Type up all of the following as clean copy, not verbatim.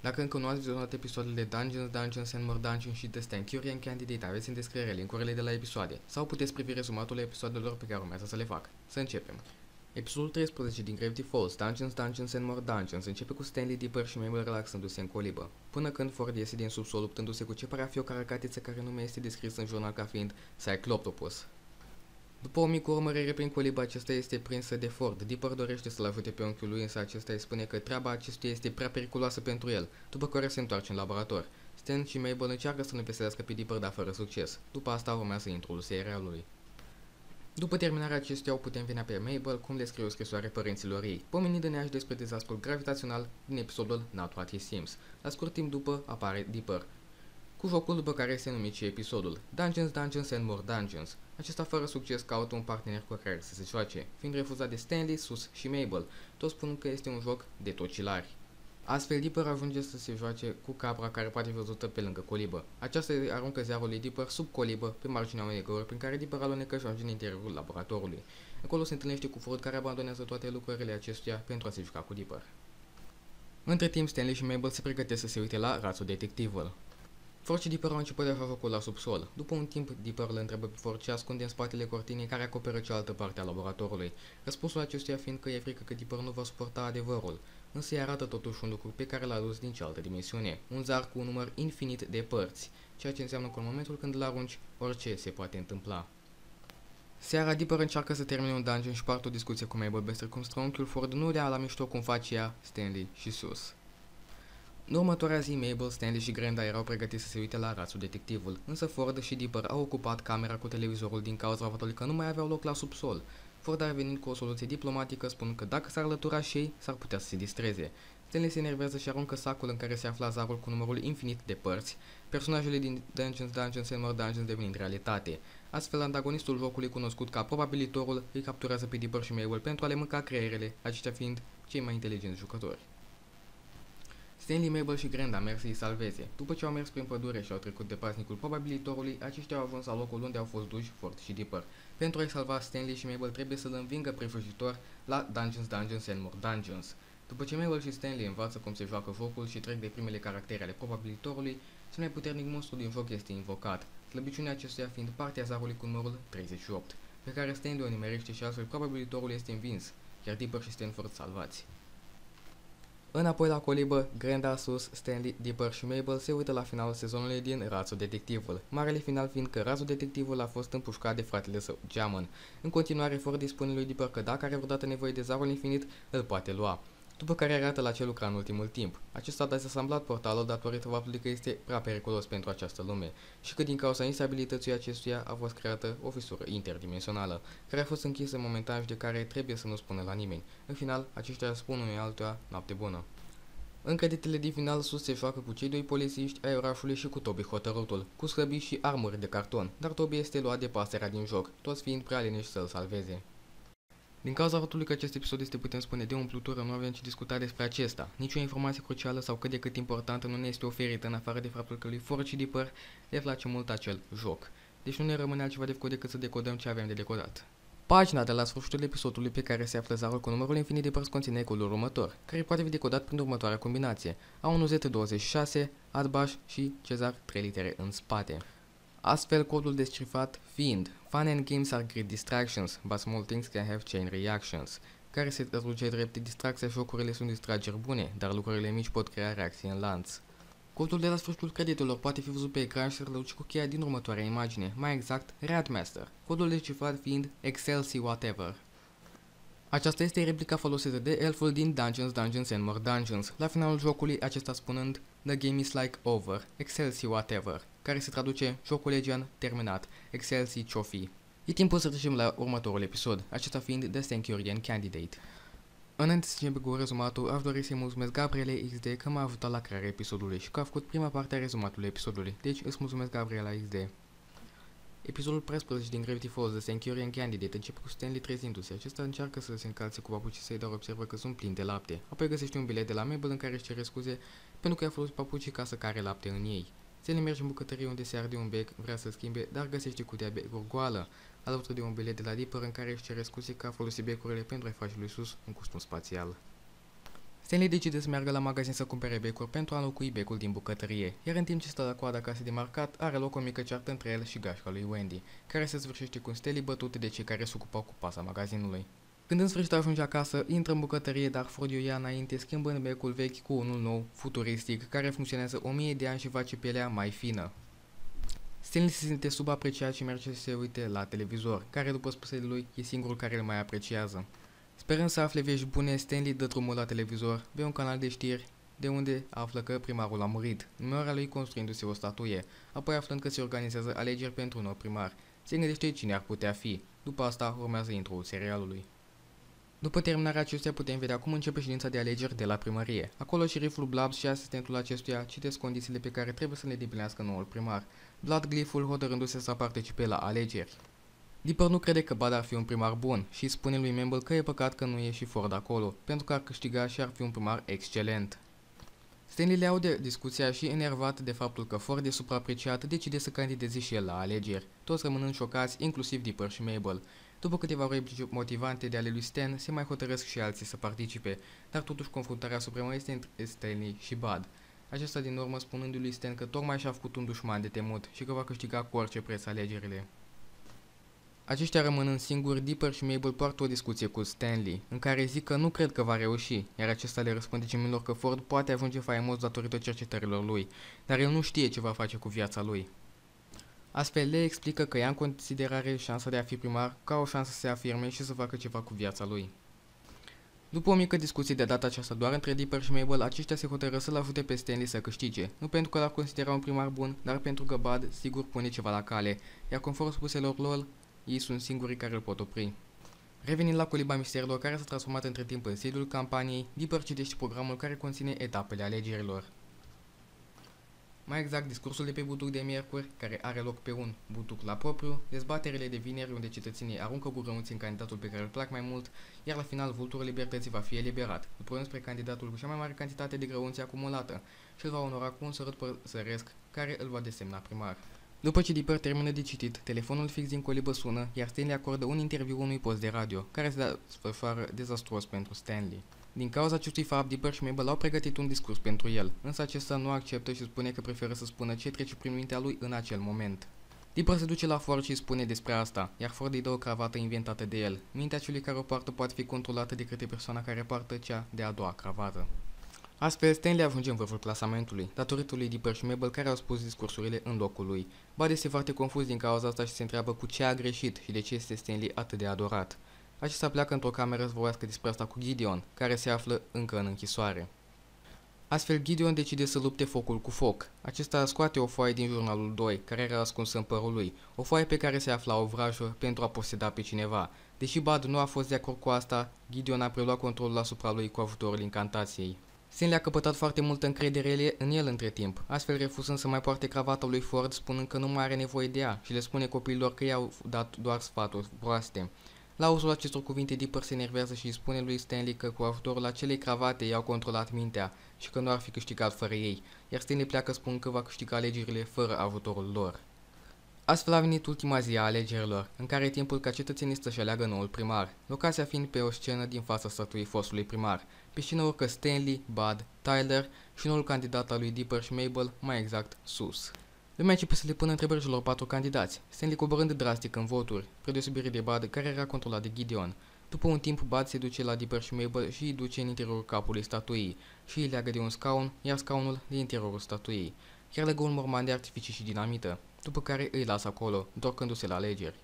Dacă încă nu ați vizionat episoadele Dungeons and More Dungeons și The Stankurian Candidate, aveți în descriere linkurile de la episoade, sau puteți privi rezumatul episoadelor pe care urmează să le fac. Să începem! Episodul 13 din Gravity Falls, Dungeons and More Dungeons, începe cu Stanley, Dipper și Mabel relaxându-se în colibă, până când Ford iese din subsol luptându-se cu ce pare a fi o caracatiță care nume este descris în jurnal ca fiind Cycloptopus. După o mică urmărire prin colibă, acesta este prinsă de Ford. Dipper dorește să-l ajute pe unchiul lui, însă acesta îi spune că treaba acestuia este prea periculoasă pentru el, după care se întoarce în laborator. Stan și Mabel încearcă să-l înveselească pe Dipper, dar fără succes. După asta urmează introducerea lui. După terminarea acestuia o putem vedea pe Mabel cum le scrie o scrisoare părinților ei, pomenind-ne despre dezastrul gravitațional din episodul Not What He Seems. La scurt timp după apare Dipper, cu jocul după care este numit și episodul, Dungeons and More Dungeons. Acesta fără succes caută un partener cu care să se joace, fiind refuzat de Stanley, Sus și Mabel, toți spunând că este un joc de tocilari. Astfel, Dipper ajunge să se joace cu capra care poate fi văzută pe lângă colibă. Aceasta aruncă zearul lui Dipper sub colibă pe marginea unei găuri prin care Dipper alunecă și ajunge în interiorul laboratorului. Acolo se întâlnește cu Ford, care abandonează toate lucrările acestuia pentru a se juca cu Dipper. Între timp, Stanley și Mabel se pregătesc să se uite la Ratsul Detectivul. Ford și Dipper au început de jocul la subsol. După un timp, Dipper îl întreabă pe Ford ce ascunde în spatele cortinei care acoperă cealaltă parte a laboratorului, răspunsul acestuia fiind că e frică că Dipper nu va suporta adevărul, însă îi arată totuși un lucru pe care l-a adus din cealaltă dimensiune, un zar cu un număr infinit de părți, ceea ce înseamnă că în momentul când îl arunci, orice se poate întâmpla. Seara, Dipper încearcă să termine un dungeon și poartă o discuție cu Mabel despre cum unchiul Ford nu le-a la mișto cum face ea, Stanley și Sus. În următoarea zi, Mabel, Stanley și Grenda erau pregătiți să se uite la Ratsul Detectivul, însă Ford și Dipper au ocupat camera cu televizorul din cauza faptului că nu mai aveau loc la subsol. Ford a revenit cu o soluție diplomatică, spunând că dacă s-ar alătura și ei, s-ar putea să se distreze. Stanley se enervează și aruncă sacul în care se afla zarul cu numărul infinit de părți, personajele din Dungeons and More Dungeons devenind realitate. Astfel, antagonistul jocului, cunoscut ca Probabilitorul, îi capturează pe Dipper și Mabel pentru a le mânca creierele, aceștia fiind cei mai inteligenți jucători. Stanley, Mabel și Grenda merg să-i salveze. După ce au mers prin pădure și au trecut de paznicul probabilitorului, aceștia au ajuns la locul unde au fost duși Ford și Dipper. Pentru a-i salva, Stanley și Mabel trebuie să-l învingă prefăjitor la Dungeons and More Dungeons. După ce Mabel și Stanley învață cum se joacă jocul și trec de primele caractere ale probabilitorului, cel mai puternic monstru din joc este invocat, slăbiciunea acestuia fiind partea zarului cu numărul 38, pe care Stanley o nimerește și astfel probabilitorul este învins, iar Dipper și Stanford salvați. Înapoi la colibă, Grenda, Sus, Stanley, Dipper și Mabel se uită la finalul sezonului din Ratsul Detectivul, marele final fiind că Ratsul Detectivul a fost împușcat de fratele său, Jamon. În continuare, Ford îi spune lui Dipper că dacă are vreodată nevoie de zarul infinit, îl poate lua, după care arată la ce lucra în ultimul timp. Acesta a dezasamblat portalul datorită faptului că este prea periculos pentru această lume și că din cauza instabilității acestuia a fost creată o fisură interdimensională, care a fost închisă momentan și de care trebuie să nu spună la nimeni. În final, aceștia spun unui altuia noapte bună. În creditele din final, Sus se joacă cu cei doi polițiști ai orașului și cu Toby hotărâtul, cu sclăbii și armuri de carton, dar Toby este luat de pasărea din joc, toți fiind prea leneși să-l salveze. Din cauza faptului că acest episod este, putem spune, de umplutură, nu avem ce discuta despre acesta. Nici o informație crucială sau cât de cât importantă nu ne este oferită, în afară de faptul că lui Ford și Dipper le place mult acel joc. Deci nu ne rămâne altceva de făcut decât să decodăm ce avem de decodat. Pagina de la sfârșitul episodului pe care se află zarul cu numărul infinit de părți conține ecolul următor, care poate fi decodat prin următoarea combinație: A1Z26, Adbash și Cezar 3 litere în spate. Astfel, codul descifrat fiind: Fun and games are great distractions, but small things can have chain reactions, care se traduce drept: distracția, jocurile sunt distrageri bune, dar lucrurile mici pot crea reacții în lanț. Codul de la sfârșitul creditelor poate fi văzut pe ecran și se răduce cu cheia din următoarea imagine, mai exact, Ratmaster, codul descifrat fiind Excelsi Whatever. Aceasta este replica folosită de elful din Dungeons and More Dungeons, la finalul jocului, acesta spunând: The game is like over, Excelsi Whatever, care se traduce: jocul legian terminat, Excelsi ce-o-fi. E timpul să trecem la următorul episod, acesta fiind The Stankurian Candidate. Înainte să începem cu rezumatul, aș dori să-i mulțumesc Gabriele XD că m-a ajutat la crearea episodului și că a făcut prima parte a rezumatului episodului, deci îți mulțumesc, Gabriela XD. Episodul 14 din Gravity Falls, The Stankurian Candidate, începe cu Stanley trezindu-se. Acesta încearcă să se încalțe cu papucii săi, dar observă că sunt plini de lapte. Apoi găsește un bilet de la Mabel în care își cere scuze pentru că a folosit papucii ca să care lapte în ei. Stanley merge în bucătărie unde se arde un bec, vrea să schimbe, dar găsește cutia becuri goală, alături de un bilet de la Dipper în care își cere scuze că a folosit becurile pentru a-i face lui Sus un costum spațial. Stanley decide să meargă la magazin să cumpere becuri pentru a înlocui becul din bucătărie, iar în timp ce stă la coada casei de marcat, are loc o mică ceartă între el și gașca lui Wendy, care se sfârșește cu Stanley bătut de cei care se ocupau cu pasa magazinului. Când în sfârșit ajunge acasă, intră în bucătărie, dar Ford o ia înainte, schimbând becul vechi cu unul nou, futuristic, care funcționează 1000 de ani și face pielea mai fină. Stanley se simte subapreciat și merge să se uite la televizor, care, după spusele lui, e singurul care îl mai apreciază. Sperând să afle vești bune, Stanley dă drumul la televizor, pe un canal de știri, de unde află că primarul a murit, în memoria lui construindu-se o statuie, apoi aflând că se organizează alegeri pentru un nou primar. Se gândește cine ar putea fi. După asta urmează intro-ul serialului. După terminarea acestuia putem vedea cum începe ședința de alegeri de la primărie. Acolo șeriful Blabs și asistentul acestuia citesc condițiile pe care trebuie să le îndeplinească noul primar, Bloodglyphul hotărându-se să participe la alegeri. Dipper nu crede că Bud ar fi un primar bun și spune lui Mabel că e păcat că nu e și Ford acolo, pentru că ar câștiga și ar fi un primar excelent. Stanley le aude discuția și, enervat de faptul că Ford e supraapreciat, decide să candideze și el la alegeri, toți rămânând șocați, inclusiv Dipper și Mabel. După câteva replici motivante de ale lui Stan, se mai hotărăsc și alții să participe, dar totuși confruntarea supremă este între Stanley și Bud. Acesta din urmă spunându-i lui Stan că tocmai și-a făcut un dușman de temut și că va câștiga cu orice preț alegerile. Aceștia rămânând singuri, Dipper și Mabel poartă o discuție cu Stanley, în care zic că nu cred că va reuși, iar acesta le răspunde gemilor că Ford poate ajunge faimos datorită cercetărilor lui, dar el nu știe ce va face cu viața lui. Astfel le explică că ia în considerare șansa de a fi primar ca o șansă să se afirme și să facă ceva cu viața lui. După o mică discuție de data aceasta doar între Dipper și Mabel, aceștia se hotără să-l ajute pe Stanley să câștige, nu pentru că l-ar considera un primar bun, dar pentru că Bud sigur pune ceva la cale, iar conform spuselor lor, ei sunt singurii care îl pot opri. Revenind la coliba misterilor care s-a transformat între timp în sediul campaniei, Dipper citește programul care conține etapele alegerilor. Mai exact, discursul de pe butuc de miercuri, care are loc pe un butuc la propriu, dezbaterile de vineri unde cetățenii aruncă gurăunți în candidatul pe care îl plac mai mult, iar la final vulturul libertății va fi eliberat, după spre candidatul cu cea mai mare cantitate de grăunți acumulată și îl va onora cu un sărut păsăresc care îl va desemna primar. După ce Dipper termină de citit, telefonul fix din colibă sună, iar Stanley acordă un interviu unui post de radio, care se desfășoară dezastruos pentru Stanley. Din cauza acestui fapt, Dipper și Mabel au pregătit un discurs pentru el, însă acesta nu acceptă și spune că preferă să spună ce trece prin mintea lui în acel moment. Dipper se duce la Ford și spune despre asta, iar Ford îi dă o cravată inventată de el. Mintea celui care o poartă poate fi controlată de către persoana care poartă cea de-a doua cravată. Astfel, Stanley ajunge în vârful clasamentului, datorită lui Dipper și Mabel care au spus discursurile în locul lui. Bud este foarte confuz din cauza asta și se întreabă cu ce a greșit și de ce este Stanley atât de adorat. Acesta pleacă într-o cameră să vorbească despre asta cu Gideon, care se află încă în închisoare. Astfel, Gideon decide să lupte focul cu foc. Acesta scoate o foaie din jurnalul 2, care era ascunsă în părul lui, o foaie pe care se afla o vrajă pentru a poseda pe cineva. Deși Bud nu a fost de acord cu asta, Gideon a preluat controlul asupra lui cu ajutorul incantației. Stanley a căpătat foarte multă încredere în el între timp, astfel refuzând să mai poarte cravata lui Ford, spunând că nu mai are nevoie de ea și le spune copiilor că i-au dat doar sfaturi proaste. La auzul acestor cuvinte, Dipper se enervează și îi spune lui Stanley că cu ajutorul acelei cravate i-au controlat mintea și că nu ar fi câștigat fără ei, iar Stanley pleacă spunând că va câștiga alegerile fără ajutorul lor. Astfel a venit ultima zi a alegerilor, în care e timpul ca cetățenii să-și aleagă noul primar, locația fiind pe o scenă din fața statuii fostului primar. Pe scenă urcă Stanley, Bud, Tyler și noul candidat al lui Dipper și Mabel, mai exact, sus. Lumea începe să le pună întrebări celor 4 candidați, Stanley coborând drastic în voturi, spre deosebire de Bud, care era controlat de Gideon. După un timp, Bud se duce la Dipper și Mabel și îi duce în interiorul capului statuii și îi leagă de un scaun, iar scaunul de interiorul statuii, chiar legă un morman de artificii și dinamită, după care îi lasă acolo, întorcându-se la alegeri.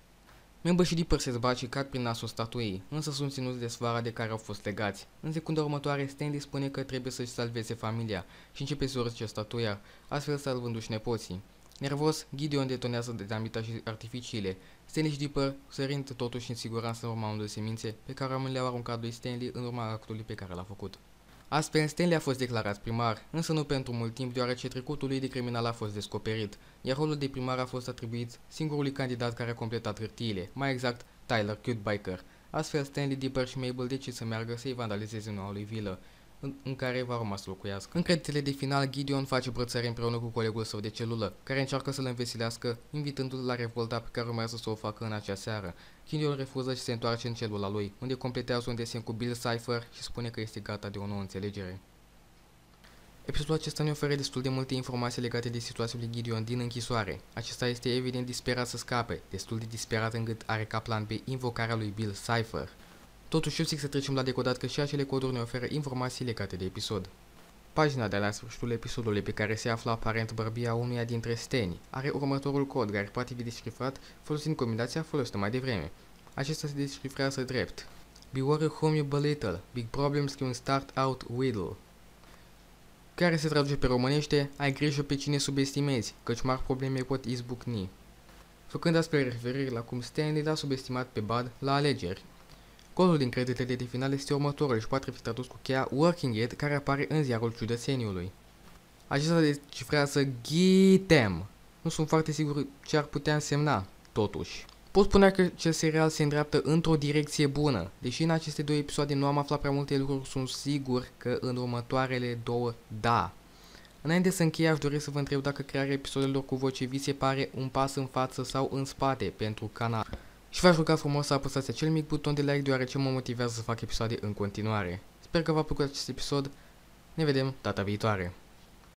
Mabel și Dipper se zbat și cad prin nasul statuii, însă sunt ținuți de sfara de care au fost legați. În secunda următoare, Stanley spune că trebuie să-și salveze familia și începe să urce statuia, astfel salvându-și nepoții. Nervos, Gideon detonează dinamita și artificiile, Stanley și Dipper sărind totuși în siguranță în urma unor semințe pe care oamenii le-au aruncat lui Stanley în urma actului pe care l-a făcut. Astfel, Stanley a fost declarat primar, însă nu pentru mult timp, deoarece trecutul lui de criminal a fost descoperit, iar rolul de primar a fost atribuit singurului candidat care a completat hârtiile, mai exact Tyler Cute Biker. Astfel, Stanley, Dipper și Mabel decid să meargă să-i vandalizeze noua lui vilă. în care va urma să locuiască. În creditele de final, Gideon face brățări împreună cu colegul său de celulă, care încearcă să-l învesilească, invitându-l la revolta pe care urmează să o facă în acea seară. Gideon refuză și se întoarce în celula lui, unde completează un desen cu Bill Cipher și spune că este gata de o nouă înțelegere. Episodul acesta ne oferă destul de multe informații legate de situația lui Gideon din închisoare. Acesta este evident disperat să scape, destul de disperat încât are ca plan B invocarea lui Bill Cipher. Totuși, eu zic să trecem la decodat că și acele coduri ne oferă informații legate de episod. Pagina de la sfârșitul episodului pe care se află aparent bărbia unuia dintre steni are următorul cod care poate fi descifrat folosind combinația folosită mai devreme. Acesta se descifrează drept: Beware whom you belittle, big problems can start out whittle, care se traduce pe românește: ai grijă pe cine subestimezi, căci mari probleme pot izbucni, făcând astfel referire la cum Stanley l-a subestimat pe Bud la alegeri. Codul din creditele de final este următorul și poate fi tradus cu cheia Working It care apare în ziarul ciudățeniului. Acesta decifrează Gitem. Nu sunt foarte sigur ce ar putea însemna, totuși. Pot spune că acest serial se îndreaptă într-o direcție bună. Deși în aceste două episoade nu am aflat prea multe lucruri, sunt sigur că în următoarele două, da. Înainte să închei, aș dori să vă întreb dacă crearea episodelor cu voce vi se pare un pas în față sau în spate pentru canal. Și v-aș ruga frumos să apăsați acel mic buton de like deoarece mă motivează să fac episoade în continuare. Sper că v-a plăcut acest episod. Ne vedem data viitoare.